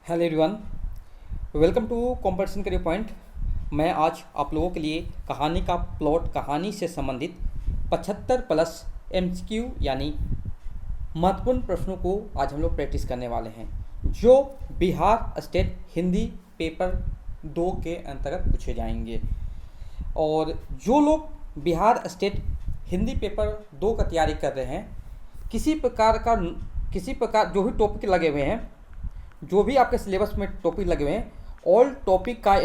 Hello everyone, welcome to competition career point. मैं आज आप लोगों के लिए कहानी का प्लॉट, कहानी से संबंधित 75 प्लस एमसीक्यू यानी महत्वपूर्ण प्रश्नों को आज हम लोग प्रैक्टिस करने वाले हैं, जो बिहार स्टेट हिंदी पेपर 2 के अंतर्गत पूछे जाएंगे। और जो लोग बिहार स्टेट हिंदी पेपर 2 का तैयारी कर रहे हैं, किसी प्रकार जो भी टॉपिक लगे हुए हैं, जो भी आपके सिलेबस में टॉपिक लगे हुए हैं, ऑल टॉपिक का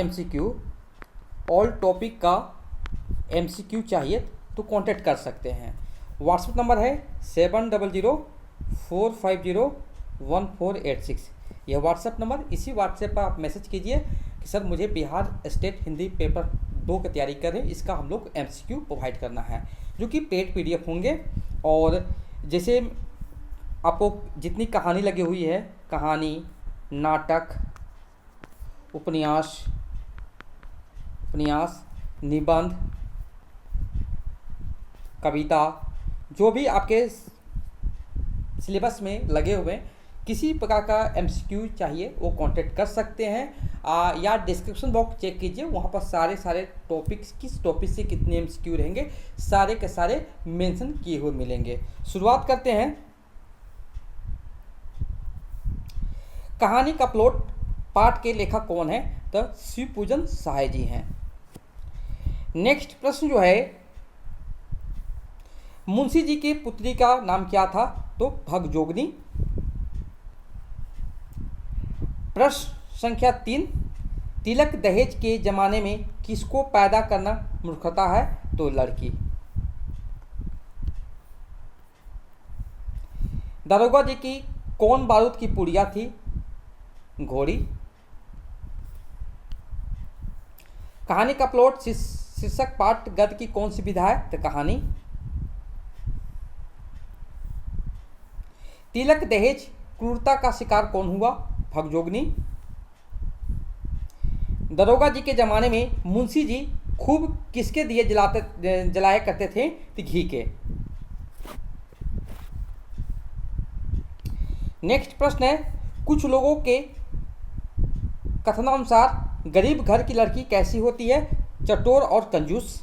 एमसीक्यू चाहिए तो कांटेक्ट कर सकते हैं। व्हाट्सएप नंबर है 7004501486। यह व्हाट्सएप नंबर, इसी व्हाट्सएप पर आप मैसेज कीजिए कि सर मुझे बिहार स्टेट हिंदी पेपर 2 की तैयारी कर रहे हैं, इसका हम लोग एमसीक्यू प्रोवाइड करना है, जो कि पेड पीडीएफ होंगे। और जैसे आपको जितनी कहानी लगी हुई है, कहानी, नाटक, उपन्यास, निबंध, कविता, जो भी आपके सिलेबस में लगे हुए हैं, किसी प्रकार का एमसीक्यू चाहिए वो कांटेक्ट कर सकते हैं। या डिस्क्रिप्शन बॉक्स चेक कीजिए, वहाँ पर सारे टॉपिक्स, किस टॉपिक से कितने एमसीक्यू रहेंगे, सारे के सारे मेंशन किए हुए मिलेंगे। शुरुआत करते हैं। कहानी का प्लॉट पाठ के लेखक कौन है? तो शिवपूजन सहाय जी हैं। नेक्स्ट प्रश्न जो है, मुंशी जी की पुत्री का नाम क्या था? तो भगजोगनी। प्रश्न संख्या 3, तिलक दहेज के जमाने में किसको पैदा करना मूर्खता है? तो लड़की। दारोगा जी की कौन बारूद की पुड़िया थी? घोड़ी। कहानी का प्लॉट शीर्षक पाठ गद्य की कौन सी विधा है? तो कहानी। तिलक दहेज क्रूरता का शिकार कौन हुआ? भगजोगनी। दरोगा जी के जमाने में मुंशी जी खूब किसके दिए जलाया करते थे? तो घी के। नेक्स्ट प्रश्न है, कुछ लोगों के कथनानुसार गरीब घर की लड़की कैसी होती है? चटोर और कंजूस।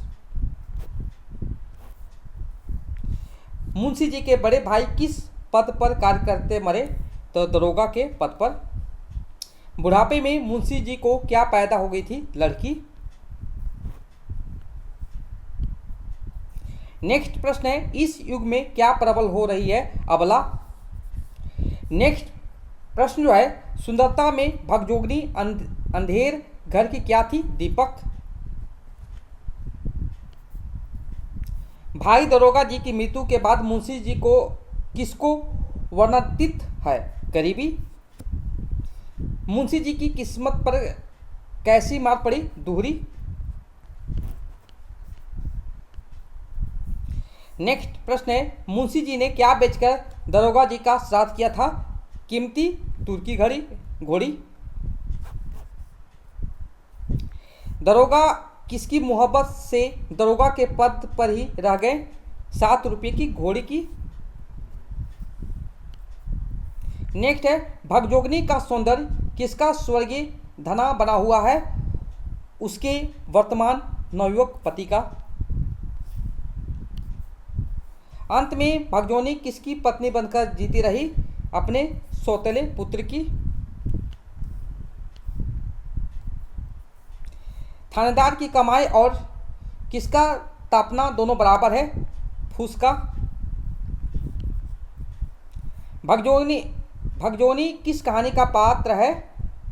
मुंशी जी के बड़े भाई किस पद पर कार्य करते मरे? तो दरोगा के पद पर। बुढ़ापे में मुंशी जी को क्या पैदा हो गई थी? लड़की। नेक्स्ट प्रश्न है, इस युग में क्या प्रबल हो रही है? अबला। नेक्स्ट प्रश्न जो है, सुंदरता में भगजोगनी अंधेर घर की क्या थी? दीपक। भाई दरोगा जी की मृत्यु के बाद मुंशी जी को किसको वर्णित है? गरीबी। मुंशी जी की किस्मत पर कैसी मार पड़ी? दुहरी। नेक्स्ट प्रश्न है, मुंशी जी ने क्या बेचकर दरोगा जी का श्राद्ध किया था? कीमती तुर्की घोड़ी। दरोगा किसकी मोहब्बत से दरोगा के पद पर ही रह गए? 7 रुपये की घोड़ी की। नेक्स्ट है, भगजोगनी का सौंदर्य किसका स्वर्गीय धना बना हुआ है? उसके वर्तमान नवयुवक पति का। अंत में भगजोगनी किसकी पत्नी बनकर जीती रही? अपने सौतेले पुत्र की। थानेदार की कमाई और किसका तापना दोनों बराबर है? फूस का। भगजोगनी किस कहानी का पात्र है?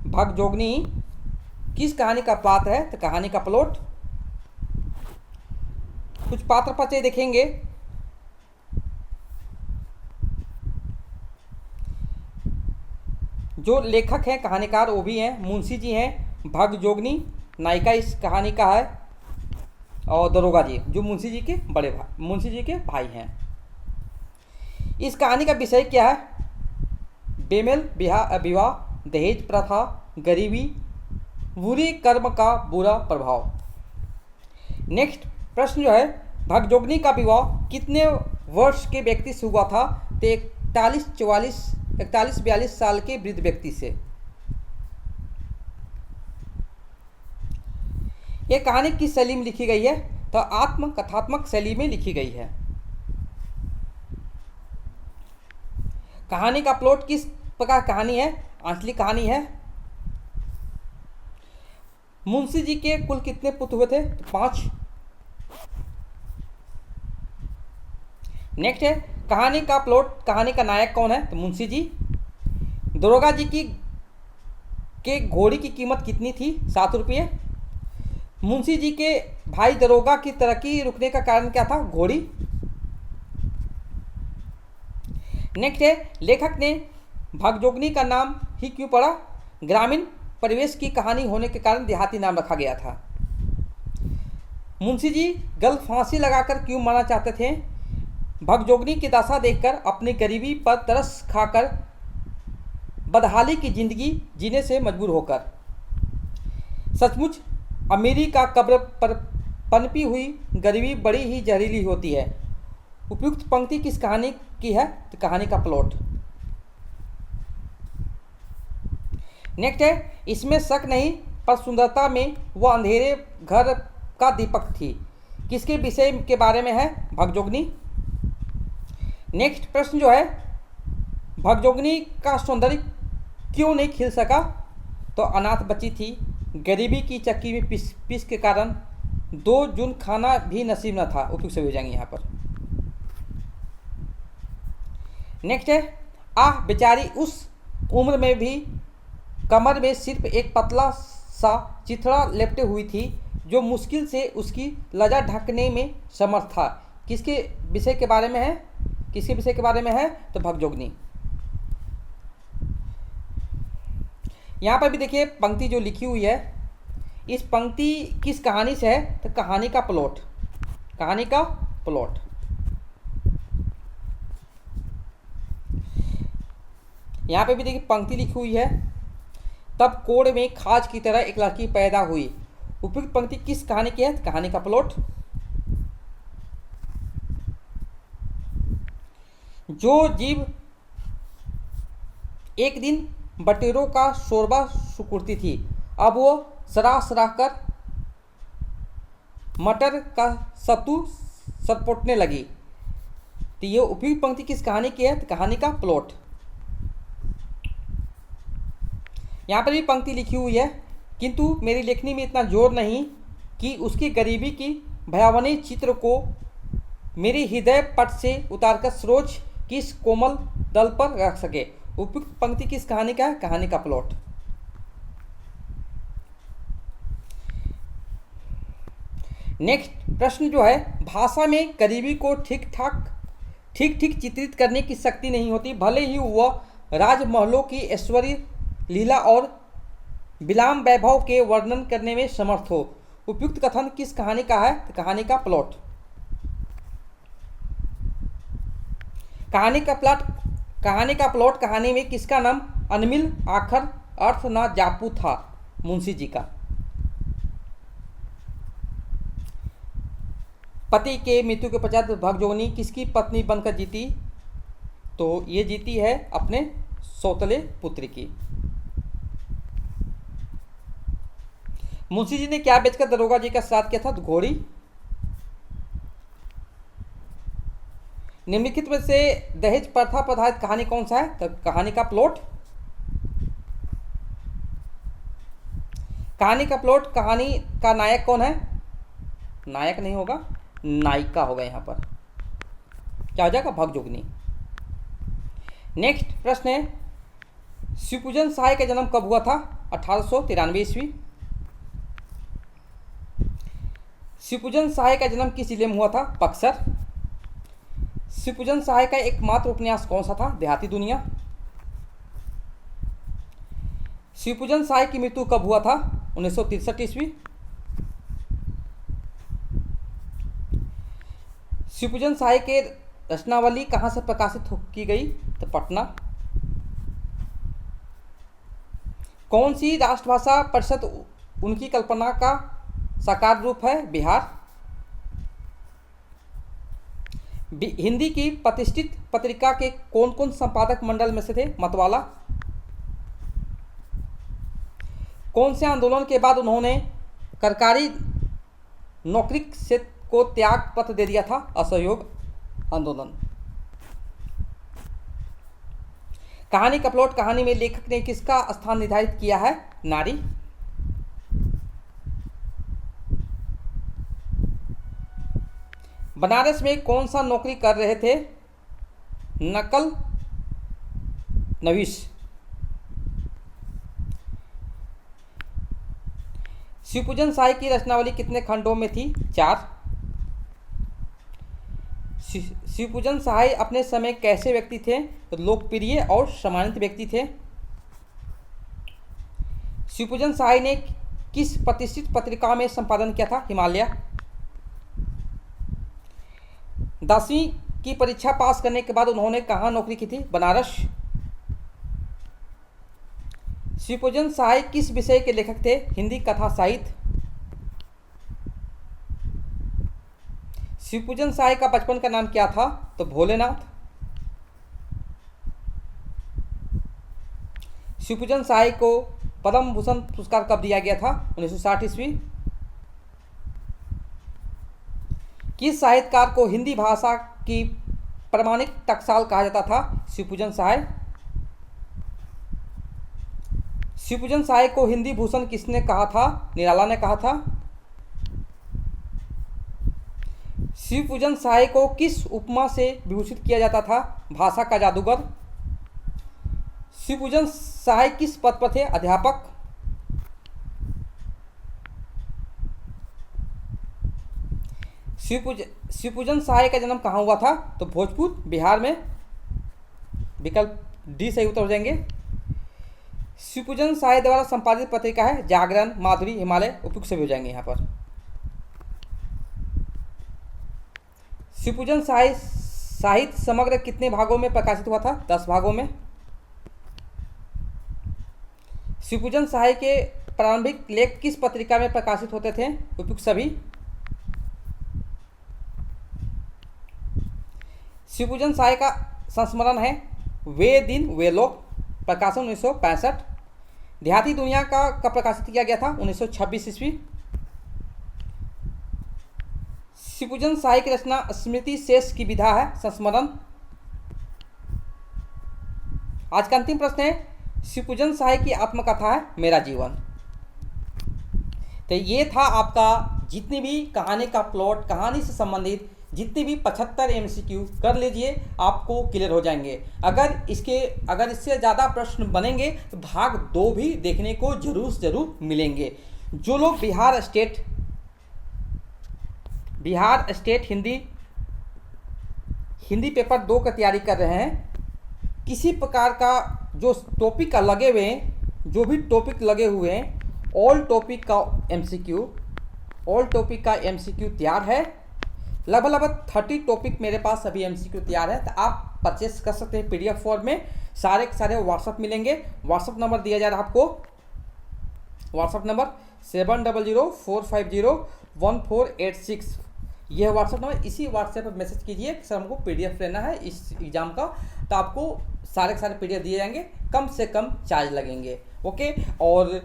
भगजोगनी किस कहानी का पात्र है? तो कहानी का प्लॉट। कुछ पात्र परिचय देखेंगे। जो लेखक हैं, कहानीकार, वो भी हैं, मुंशी जी हैं। भगजोगनी नायिका इस कहानी का है, और दरोगा जी जो मुंशी जी के भाई हैं। इस कहानी का विषय क्या है? बेमेल विवाह, दहेज प्रथा, गरीबी, बुरी कर्म का बुरा प्रभाव। नेक्स्ट प्रश्न जो है, भगजोगनी का विवाह कितने वर्ष के व्यक्ति से हुआ था? तो 41-42 साल के वृद्ध व्यक्ति से। ये कहानी किस शैली में लिखी गई है? तो आत्मकथात्मक शैली में लिखी गई है। कहानी का प्लॉट किस प्रकार कहानी है? आंचलिक कहानी है। मुंशी जी के कुल कितने पुत्र हुए थे? तो 5। नेक्स्ट है कहानी का प्लॉट, कहानी का नायक कौन है? तो मुंशी जी। दरोगा जी के घोड़ी की कीमत कितनी थी? 7 रुपये। मुंशी जी के भाई दरोगा की तरक्की रुकने का कारण क्या था? घोड़ी। नेक्स्ट है लेखक ने भागजोगनी का नाम ही क्यों पड़ा? ग्रामीण परिवेश की कहानी होने के कारण देहाती नाम रखा गया था। मुंशी जी गल फांसी लगाकर क्यों मरना चाहते थे? भागजोगनी की दशा देखकर अपनी गरीबी पर तरस खाकर बदहाली की जिंदगी जीने से मजबूर होकर। सचमुच अमीरी का कब्र पर पनपी हुई गरीबी बड़ी ही जहरीली होती है। उपयुक्त पंक्ति किस कहानी की है? तो कहानी का प्लॉट। नेक्स्ट है इसमें शक नहीं पर सुंदरता में वह अंधेरे घर का दीपक थी, किसके विषय के बारे में है? भागजोगनी। नेक्स्ट प्रश्न जो है भागजोगनी का सौंदर्य क्यों नहीं खिल सका? तो अनाथ बच्ची थी, गरीबी की चक्की में पिस के कारण 2 जून खाना भी नसीब न था। उपयुक्त से हो जाएंगे यहाँ पर। नेक्स्ट है आह बेचारी उस उम्र में भी कमर में सिर्फ एक पतला सा चिथड़ा लेपटे हुई थी जो मुश्किल से उसकी लजा ढकने में समर्थ था। किसके विषय के बारे में है? किसके विषय के बारे में है? तो भागजोगनी। यहाँ पर भी देखिए पंक्ति जो लिखी हुई है, इस पंक्ति किस कहानी से है? तो कहानी का प्लॉट। कहानी का प्लॉट। यहाँ पे भी देखिए पंक्ति लिखी हुई है, तब कोड़ में खाज की तरह एक लड़की पैदा हुई। उपयुक्त पंक्ति किस कहानी की है? कहानी का प्लॉट। जो जीव एक दिन बटेरों का शोरबा सुकुड़ती थी, अब वो सराह सराह कर मटर का सत्तू सरपोटने लगी। तो ये उपयुक्त पंक्ति किस कहानी की है? तो कहानी का प्लॉट। यहाँ पर भी पंक्ति लिखी हुई है, किंतु मेरी लेखनी में इतना जोर नहीं कि उसकी गरीबी की भयावनी चित्र को मेरे हृदय पट से उतारकर सरोज किस कोमल दल पर रख सके। उपयुक्त पंक्ति किस कहानी का है? कहानी का प्लॉट। नेक्स्ट प्रश्न जो है भाषा में गरीबी को ठीक ठीक चित्रित करने की शक्ति नहीं होती, भले ही वह राजमहलों की ऐश्वर्य लीला और विलाम वैभव के वर्णन करने में समर्थ हो। उपयुक्त कथन किस कहानी का है? तो कहानी का प्लॉट। कहानी का प्लॉट कहानी में किसका नाम अनमिल आखर अर्थ ना जापू था? मुंशी जी का। पति के मृत्यु के पश्चात भागजोगनी किसकी पत्नी बनकर जीती? तो ये जीती है अपने सौतले पुत्र की। मुंशी जी ने क्या बेचकर दरोगा जी का श्राद्ध किया था? तो घोड़ी। निम्नलिखित में से दहेज प्रथा पर आधारित कहानी कौन सा है? तो कहानी का प्लॉट। कहानी का प्लॉट, कहानी का नायक कौन है? नायक नहीं होगा, नायिका होगा। यहाँ पर क्या हो जाएगा? भागजोगनी। नेक्स्ट प्रश्न है शिवपूजन सहाय का जन्म कब हुआ था? 1893 ईस्वी। शिवपूजन सहाय का जन्म किस जिले में हुआ था? बक्सर। शिवपूजन सहाय का एकमात्र उपन्यास कौन सा था? देहाती दुनिया। शिवपूजन सहाय की मृत्यु कब हुआ था? 1963 ईस्वी। शिवपूजन सहाय के रचनावली कहाँ से प्रकाशित की गई? तो पटना। कौन सी राष्ट्रभाषा परिषद उनकी कल्पना का साकार रूप है? बिहार। हिंदी की प्रतिष्ठित पत्रिका के कौन कौन संपादक मंडल में से थे? मतवाला। कौन से आंदोलन के बाद उन्होंने नौकरी से को त्याग पत्र दे दिया था? असहयोग आंदोलन। कहानी का प्लॉट, कहानी में लेखक ने किसका स्थान निर्धारित किया है? नारी। बनारस में कौन सा नौकरी कर रहे थे? नकल नवीस। शिवपूजन साय की रचनावली कितने खंडों में थी? 4। शिवपूजन साय अपने समय कैसे व्यक्ति थे? लोकप्रिय और सम्मानित व्यक्ति थे। शिवपूजन साय ने किस प्रतिष्ठित पत्रिका में संपादन किया था? हिमालय। 10वीं की परीक्षा पास करने के बाद उन्होंने कहाँ नौकरी की थी? बनारस। शिवपूजन साय किस विषय के लेखक थे? हिंदी कथा साहित्य। शिवपूजन साय का बचपन का नाम क्या था? तो भोलेनाथ। शिवपूजन साय को पद्म भूषण पुरस्कार कब दिया गया था? 1960 ईस्वी। किस साहित्यकार को हिंदी भाषा की प्रमाणिक टकसाल कहा जाता था? शिवपूजन साय। शिवपूजन साय को हिंदी भूषण किसने कहा था? निराला ने कहा था। शिवपूजन साय को किस उपमा से विभूषित किया जाता था? भाषा का जादूगर। शिवपूजन साय किस पद पर थे? अध्यापक। शिवपूजन साय का जन्म कहाँ हुआ था? तो भोजपुर, बिहार में। विकल्प डी सही उत्तर हो जाएंगे। शिवपूजन साय द्वारा संपादित पत्रिका है जागरण, माधुरी, हिमालय। उपयुक्त सभी हो जाएंगे यहाँ पर। शिवपूजन साय साहित्य समग्र कितने भागों में प्रकाशित हुआ था? 10 भागों में। शिवपूजन साय के प्रारंभिक लेख किस पत्रिका में प्रकाशित होते थे? उपयुक्त सभी। शिवपूजन साय का संस्मरण है वे दिन वे लोग, प्रकाशन 1965। देहाती दुनिया का कब प्रकाशित किया गया था? 1926 ईस्वी। शिवपूजन साय की रचना स्मृति शेष की विधा है संस्मरण। आज का अंतिम प्रश्न है, शिवपूजन साय की आत्मकथा है मेरा जीवन। तो ये था आपका जितनी भी कहानी का प्लॉट, कहानी से संबंधित जितने भी 75 MCQ कर लीजिए, आपको क्लियर हो जाएंगे। अगर इससे ज़्यादा प्रश्न बनेंगे तो भाग 2 भी देखने को जरूर मिलेंगे। जो लोग बिहार स्टेट हिंदी पेपर 2 का तैयारी कर रहे हैं, किसी प्रकार का जो टॉपिक लगे हुए हैं, जो भी टॉपिक लगे हुए हैं, ऑल टॉपिक का MCQ तैयार है। लगभग 30 टॉपिक मेरे पास अभी MCQ तैयार है। तो आप परचेस कर सकते हैं PDF फॉर्म में। सारे के सारे व्हाट्सअप मिलेंगे। व्हाट्सअप नंबर दिया जा रहा है आपको, व्हाट्सअप नंबर 7004501486। यह व्हाट्सअप नंबर, इसी व्हाट्सएप पर मैसेज कीजिए कि सर हमको PDF लेना है इस एग्ज़ाम का, तो आपको सारे के सारे PDF दिए जाएंगे। कम से कम चार्ज लगेंगे। ओके। और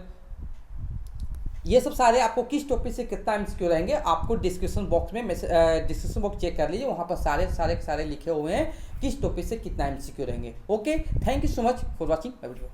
ये सब सारे आपको किस टॉपिक से कितना MCQ रहेंगे, आपको डिस्क्रिप्शन बॉक्स चेक कर लीजिए, वहाँ पर सारे लिखे हुए हैं किस टॉपिक से कितना MCQ रहेंगे। Okay, thank you so much for watching my video.